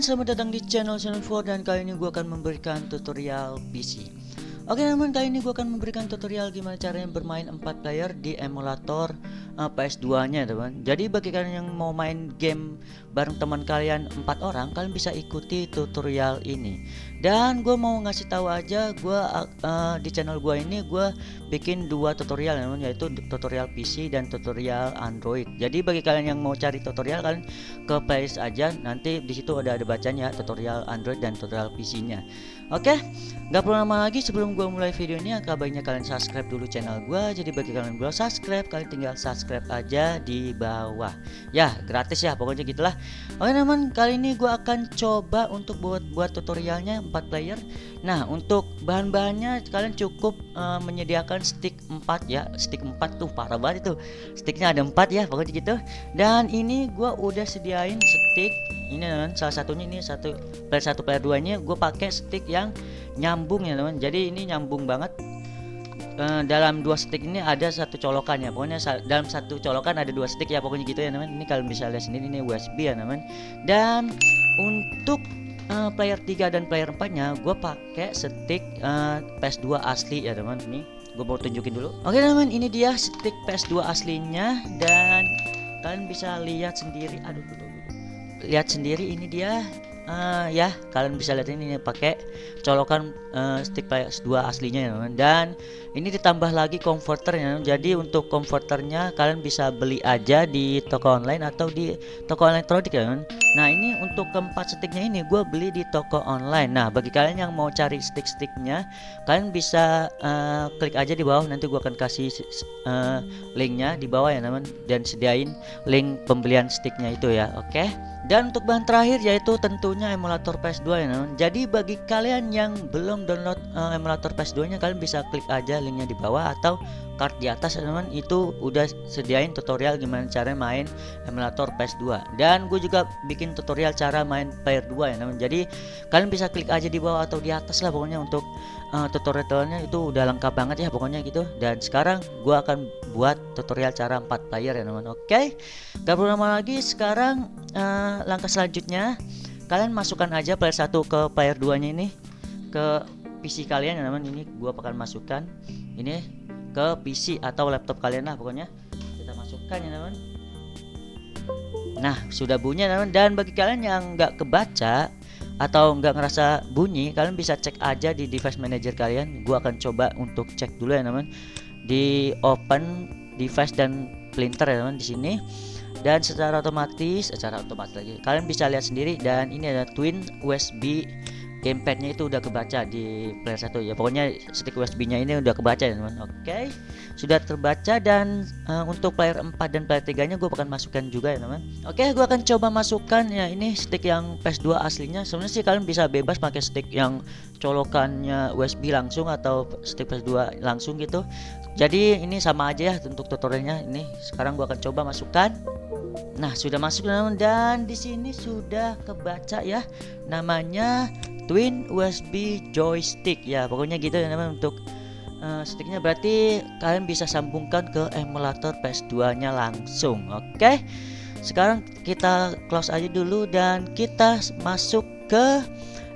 selamat datang di channel 4 dan kali ini gue akan memberikan tutorial PC. Oke teman, kali ini gue akan memberikan tutorial gimana caranya bermain 4 player di emulator PS2 nya teman. Jadi bagi kalian yang mau main game bareng teman kalian 4 orang, kalian bisa ikuti tutorial ini. Dan gue mau ngasih tahu aja, gue di channel gue ini gue bikin 2 tutorial teman, yaitu tutorial PC dan tutorial Android. Jadi bagi kalian yang mau cari tutorial, kalian ke playlist aja, nanti di situ ada bacanya tutorial Android dan tutorial PC-nya. Oke, nggak perlu lama lagi, sebelum gue mulai video ini, kabarnya kalian subscribe dulu channel gue. Jadi bagi kalian yang belum subscribe, kalian tinggal subscribe aja di bawah. Ya, gratis ya, pokoknya gitulah. Oke teman, kali ini gue akan coba untuk buat tutorialnya 4 player. Nah, untuk bahan-bahannya kalian cukup menyediakan stick 4 ya. Stick 4 tuh parah banget itu. Sticknya ada 4 ya, pokoknya gitu. Dan ini gue udah sediain stick. Ini teman, salah satunya ini player 1 player 2 nya gue pakai stick yang nyambung ya teman. Jadi ini nyambung banget. Dalam 2 stick ini ada 1 colokan ya. Pokoknya dalam 1 colokan ada 2 stick ya, pokoknya gitu ya teman. Ini kalian bisa lihat sendiri, ini USB ya teman. Dan untuk player 3 dan player 4 nya gue pakai stick PS2 asli ya teman. Ini gue mau tunjukin dulu. Oke teman, ini dia stick PS2 aslinya. Dan kalian bisa lihat sendiri. Lihat sendiri, ini dia. Ya, kalian bisa lihat ini pakai colokan stick PS2 aslinya ya teman. Dan ini ditambah lagi converternya. Jadi untuk converternya kalian bisa beli aja di toko online atau di toko elektronik ya teman. Nah, ini untuk keempat sticknya ini gue beli di toko online. Nah, bagi kalian yang mau cari sticknya, kalian bisa klik aja di bawah. Nanti gue akan kasih linknya di bawah ya teman. Dan sediain link pembelian sticknya itu ya. Oke. Dan untuk bahan terakhir yaitu tentunya emulator PS2 ya teman. Jadi bagi kalian yang belum download emulator PS2 nya, kalian bisa klik aja linknya di bawah atau card di atas ya teman. Itu udah sediain tutorial gimana cara main emulator PS2. Dan gue juga bikin tutorial cara main player 2 ya teman. Jadi kalian bisa klik aja di bawah atau di atas lah, pokoknya untuk tutorialnya itu udah lengkap banget ya pokoknya gitu. Dan sekarang gue akan buat tutorial cara 4 player ya teman. Oke, gak perlu lama lagi. Sekarang langkah selanjutnya, kalian masukkan aja player 1 ke player 2 nya ini ke PC kalian ya teman. Ini gua akan masukkan ini ke PC atau laptop kalian lah, pokoknya kita masukkan ya teman. Nah, sudah bunyi ya teman. Dan bagi kalian yang nggak kebaca atau nggak ngerasa bunyi, kalian bisa cek aja di device manager kalian. Gua akan coba untuk cek dulu ya teman, di open device dan printer ya teman di sini. Dan secara otomatis lagi kalian bisa lihat sendiri. Dan ini ada twin USB gamepadnya, itu udah kebaca di player 1 ya. Pokoknya stick USB nya ini udah kebaca ya teman. Oke, sudah terbaca. Dan untuk player 4 dan player 3 nya gue akan masukkan juga ya teman. Oke, gue akan coba masukkan ya. Ini stick yang PS2 aslinya. Sebenarnya sih kalian bisa bebas pakai stick yang colokannya USB langsung atau stick PS2 langsung gitu. Jadi ini sama aja ya untuk tutorialnya. Ini sekarang gue akan coba masukkan. Nah, sudah masuk teman. Dan di sini sudah kebaca ya, namanya twin USB joystick ya, pokoknya gitu ya teman. Untuk sticknya berarti kalian bisa sambungkan ke emulator PS2 nya langsung. Oke, sekarang kita close aja dulu dan kita masuk ke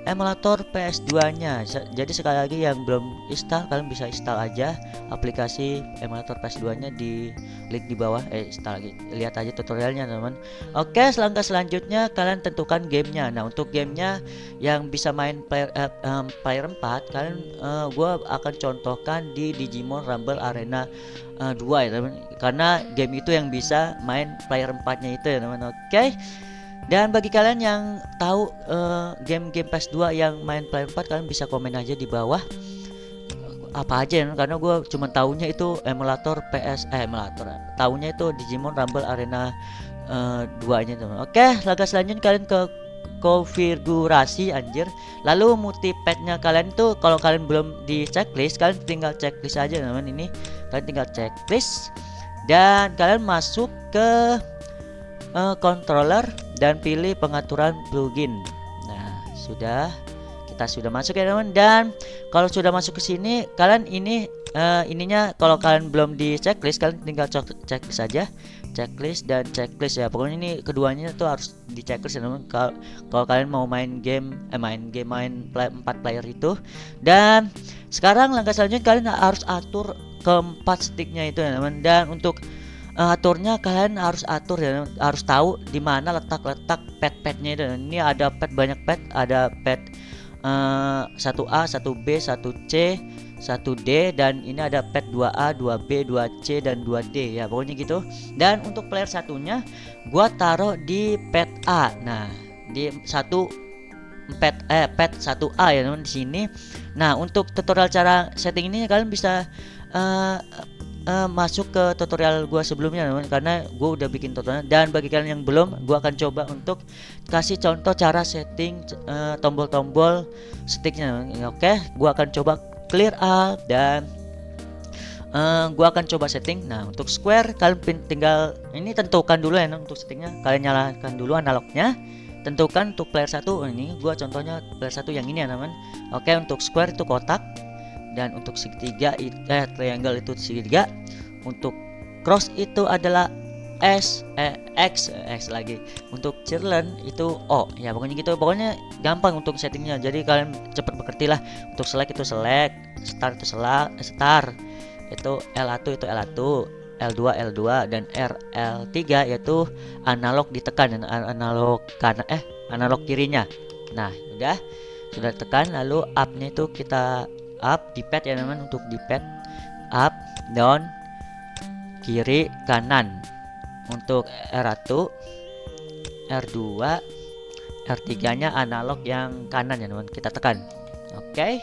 emulator PS2 nya. Jadi sekali lagi yang belum install, kalian bisa install aja aplikasi emulator PS2 nya di link di bawah. Install lagi, lihat aja tutorialnya teman. Oke, langkah selanjutnya kalian tentukan gamenya. Nah, untuk gamenya yang bisa main player 4, kalian gua akan contohkan di Digimon Rumble Arena 2 ya teman, karena game itu yang bisa main player 4 nya itu ya teman. Oke. Dan bagi kalian yang tahu game-game PS2 yang main player 4, kalian bisa komen aja di bawah apa aja ya, karena gue cuma tahunya itu emulator tahunya itu Digimon Rumble Arena 2 nya teman. Oke, langkah selanjutnya kalian ke konfigurasi lalu multipad-nya kalian tuh, kalau kalian belum di checklist, kalian tinggal checklist aja teman. Ini kalian tinggal checklist dan kalian masuk ke controller dan pilih pengaturan plugin. Nah, sudah, kita kita sudah masuk ya teman. Dan kalau sudah masuk ke sini, kalian ininya kalau kalian belum di checklist, kalian tinggal checklist saja, checklist dan checklist ya. Pokoknya ini keduanya tuh harus di checklist ya teman. Kalau kalian mau main game 4 player itu. Dan sekarang langkah selanjutnya kalian harus atur keempat sticknya itu ya teman. Dan untuk aturnya kalian harus atur ya, harus tahu di mana letak pad-padnya itu. Ini ada pad, banyak pad, ada pad 1A, 1B, 1C, 1D, dan ini ada pad 2A, 2B, 2C dan 2D ya, pokoknya gitu. Dan untuk player satunya gua taruh di pad A. Nah, di pad 1A ya teman di sini. Nah, untuk tutorial cara setting ini kalian bisa masuk ke tutorial gua sebelumnya teman, karena gua udah bikin tutorial. Dan bagi kalian yang belum, gua akan coba untuk kasih contoh cara setting tombol-tombol sticknya. Oke, gua akan coba clear up dan gua akan coba setting. Nah, untuk square kalian tinggal ini tentukan dulu ya untuk settingnya. Kalian nyalakan dulu analognya, tentukan untuk player 1. Ini gua contohnya player 1 yang ini ya teman. Oke, untuk square itu kotak, dan untuk segitiga triangle itu segitiga, untuk cross itu adalah X lagi, untuk circle itu O ya, pokoknya gitu. Pokoknya gampang untuk settingnya, jadi kalian cepat mengerti lah. Untuk select itu select, start itu start, itu L1 itu L1, L2 L2, dan L3 yaitu analog ditekan, dan analog kanan analog kirinya. Nah, sudah tekan, lalu up-nya itu kita up di pad ya teman. Untuk di pad up, down, kiri, kanan. Untuk R1, R2, R3 nya analog yang kanan ya teman, kita tekan. Oke.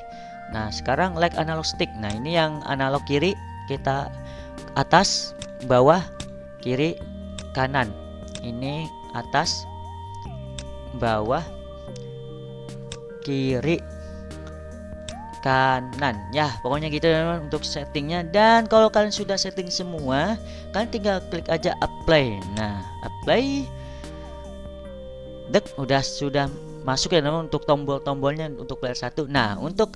Nah, sekarang like analog stick. Nah, ini yang analog kiri, kita atas, bawah, kiri, kanan. Ini atas, bawah, kiri, kanan ya, pokoknya gitu teman untuk settingnya. Dan kalau kalian sudah setting semua, kalian tinggal klik aja apply. Nah, apply, sudah masuk ya teman untuk tombol-tombolnya untuk player 1. Nah, untuk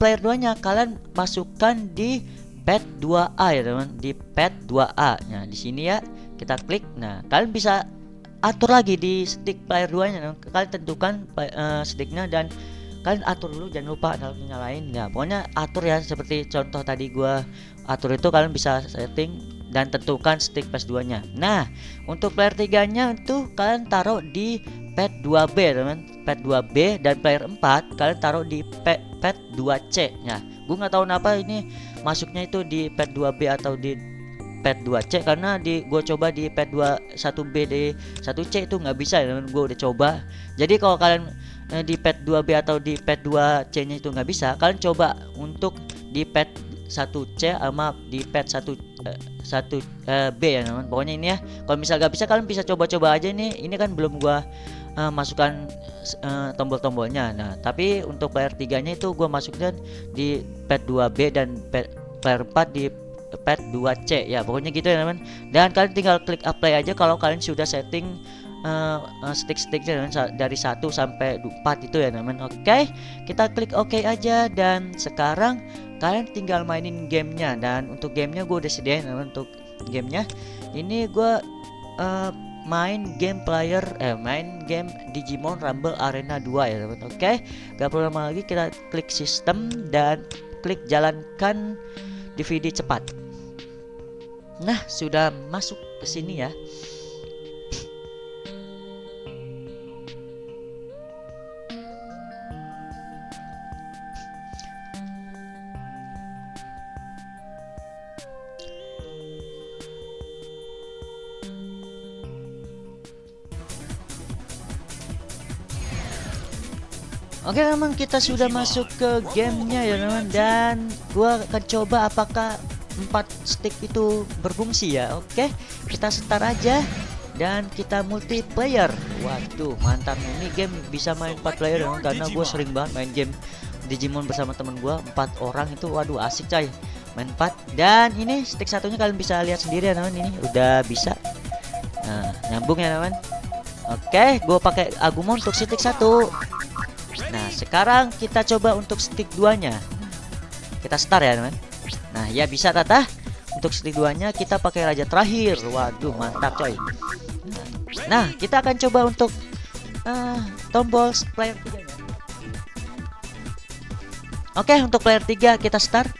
player 2 nya kalian masukkan di pad 2A ya teman, di pad 2A. Nah, di sini ya kita klik. Nah, kalian bisa atur lagi di stick player 2 nya. Kalian tentukan sticknya dan kalian atur dulu, jangan lupa analognya nyalain ya. Pokoknya atur ya, seperti contoh tadi gua atur itu, kalian bisa setting dan tentukan stick PS2 nya. Nah, untuk player 3 nya itu kalian taruh di pad 2B teman, pad 2B. Dan player 4 kalian taruh di pad 2C ya. Gua nggak tahu kenapa ini masuknya itu di pad 2B atau di pad 2C, karena gua coba di pad 1B di 1C itu nggak bisa ya teman. Gua udah coba. Jadi kalau kalian di pad 2B atau di pad 2C nya itu nggak bisa, kalian coba untuk di pad 1C sama di pad 1B ya teman. Pokoknya ini ya, kalau misal nggak bisa, kalian bisa coba-coba aja nih. Ini kan belum gua masukkan tombol-tombolnya. Nah, tapi untuk player 3 nya itu gua masukkan di pad 2B dan player 4 di pad 2C ya, pokoknya gitu ya teman. Dan kalian tinggal klik apply aja kalau kalian sudah setting stick-sticknya dari 1 sampai 4 itu ya teman. Oke, kita klik OK aja. Dan sekarang kalian tinggal mainin gamenya. Dan untuk gamenya gue udah sediain teman. Untuk gamenya ini gue main game Digimon Rumble Arena 2 ya teman. Oke, gak perlu lama lagi, kita klik sistem dan klik jalankan DVD cepat. Nah, sudah masuk ke sini ya. Oke teman, kita sudah masuk ke gamenya ya teman. Dan gua akan coba apakah 4 stick itu berfungsi ya. Oke, kita start aja dan kita multiplayer. Waduh, mantap, ini game bisa main 4 player ya, karena gue sering banget main game Digimon bersama temen gue 4 orang itu. Waduh, asik coy, main 4. Dan ini stick satunya kalian bisa lihat sendiri ya teman, ini udah bisa. Nah, nyambung ya teman. Oke, gue pakai Agumon untuk stick 1. Nah, sekarang kita coba untuk stick 2-nya. Kita start ya teman. Nah ya bisa Tata. Untuk stick 2-nya kita pakai raja terakhir. Waduh mantap coy. Nah kita akan coba untuk tombol player 3-nya. Oke, untuk player 3 kita start.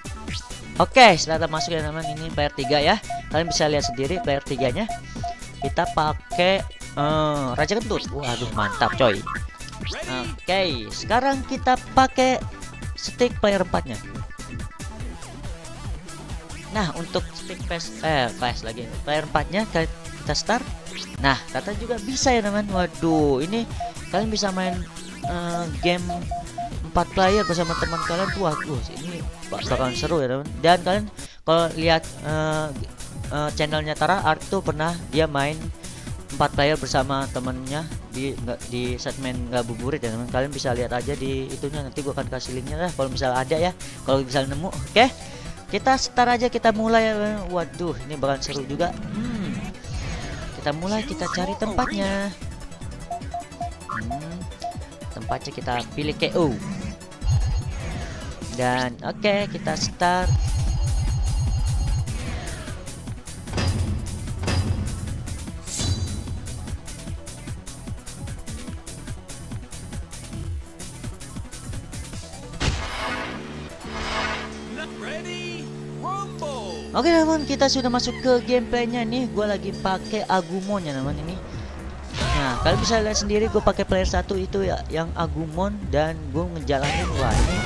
Oke, setelah masuk ya teman, ini player 3 ya. Kalian bisa lihat sendiri player 3-nya. Kita pakai raja kentut. Waduh mantap coy. Oke, sekarang kita pakai stick player 4-nya. Nah, untuk stick PS lagi. Player 4-nya kita start. Nah, Tata juga bisa ya teman. Waduh, ini kalian bisa main game 4 player bersama teman kalian tuh. Waduh, ini bakalan seru ya teman. Dan kalian kalau lihat channelnya Tara Art tuh pernah dia main 4 player bersama temennya di segmen ngabuburit ya teman. Kalian bisa lihat aja di itunya, nanti gua akan kasih linknya lah kalau misalnya ada ya, kalau misalnya nemu. Oke, kita start aja, kita mulai ya. Waduh, ini bakalan seru juga. Kita mulai, kita cari tempatnya. Tempatnya kita pilih KO. Dan oke, kita start. Oke teman, kita sudah masuk ke gameplaynya nih. Gue lagi pakai Agumon ya teman ini. Nah kalian bisa lihat sendiri gue pakai player 1 itu ya, yang Agumon, dan gue ngejalanin. Wah ini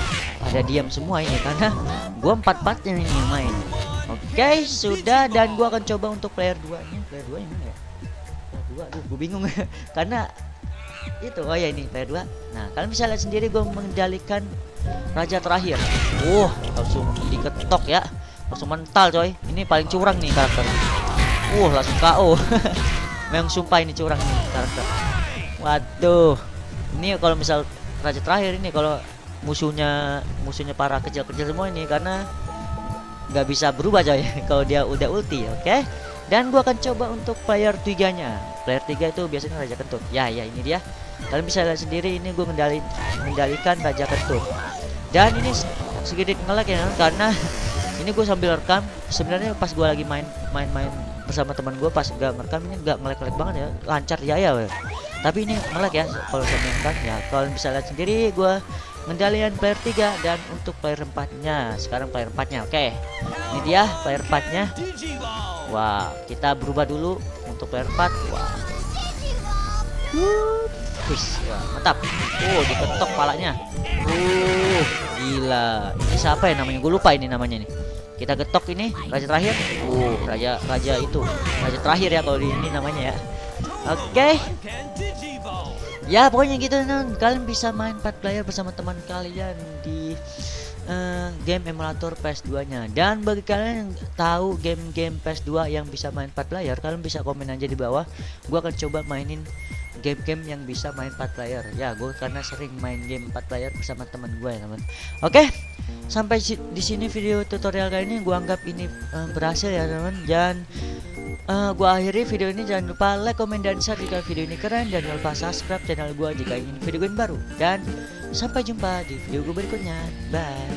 ada diam semua ini karena gue 4-4 ini main. Oke sudah, dan gue akan coba untuk player 2 nya. Player 2 yang mana ya? Player 2, aduh gue bingung karena itu, oh ya ini player 2. Nah kalian bisa lihat sendiri gue mengendalikan raja terakhir. Langsung diketok ya, langsung mental coy. Ini paling curang nih karakter. Langsung KO. Memang sumpah ini curang nih karakter. Waduh, ini kalau misal raja terakhir ini, kalau musuhnya para kecil-kecil semua ini, karena nggak bisa berubah coy kalau dia udah ulti. Oke, dan gua akan coba untuk player 3-nya. Player 3 itu biasanya raja kentut. Ya ini dia. Kalian bisa lihat sendiri, ini gue mengendalikan raja kentut. Dan ini sedikit nge-lag ya karena ini gue sambil rekam. Sebenarnya pas gue lagi main bersama teman gue, pas gak merekam ini gak nge-lag banget ya, lancar ya. Tapi ini nge-lag ya kalau saya mainkan ya. Kalian bisa lihat sendiri gue ngendalian player 3. Dan untuk player 4-nya, sekarang player 4-nya. Oke, ini dia player 4-nya. Wah, kita berubah dulu untuk player 4. Wah, mantap. Diketok palanya. Gila. Ini siapa ya namanya? Gue lupa ini namanya nih. Kita getok ini raja terakhir. Raja itu. Raja terakhir ya kalau di ini namanya ya. Oke. Ya pokoknya gitu teman. Kalian bisa main 4 player bersama teman kalian di game emulator PS2-nya. Dan bagi kalian yang tahu game-game PS2 yang bisa main 4 player, kalian bisa komen aja di bawah. Gua akan coba mainin game-game yang bisa main 4 player. Ya, gue karena sering main game 4 player bersama teman gue ya, teman. Oke. Sampai di sini video tutorial kali ini, gua anggap ini berhasil ya, teman. Dan gua akhiri video ini. Jangan lupa like, comment, dan share jika video ini keren, dan jangan lupa subscribe channel gua jika ingin video gue baru. Dan sampai jumpa di video gue berikutnya. Bye.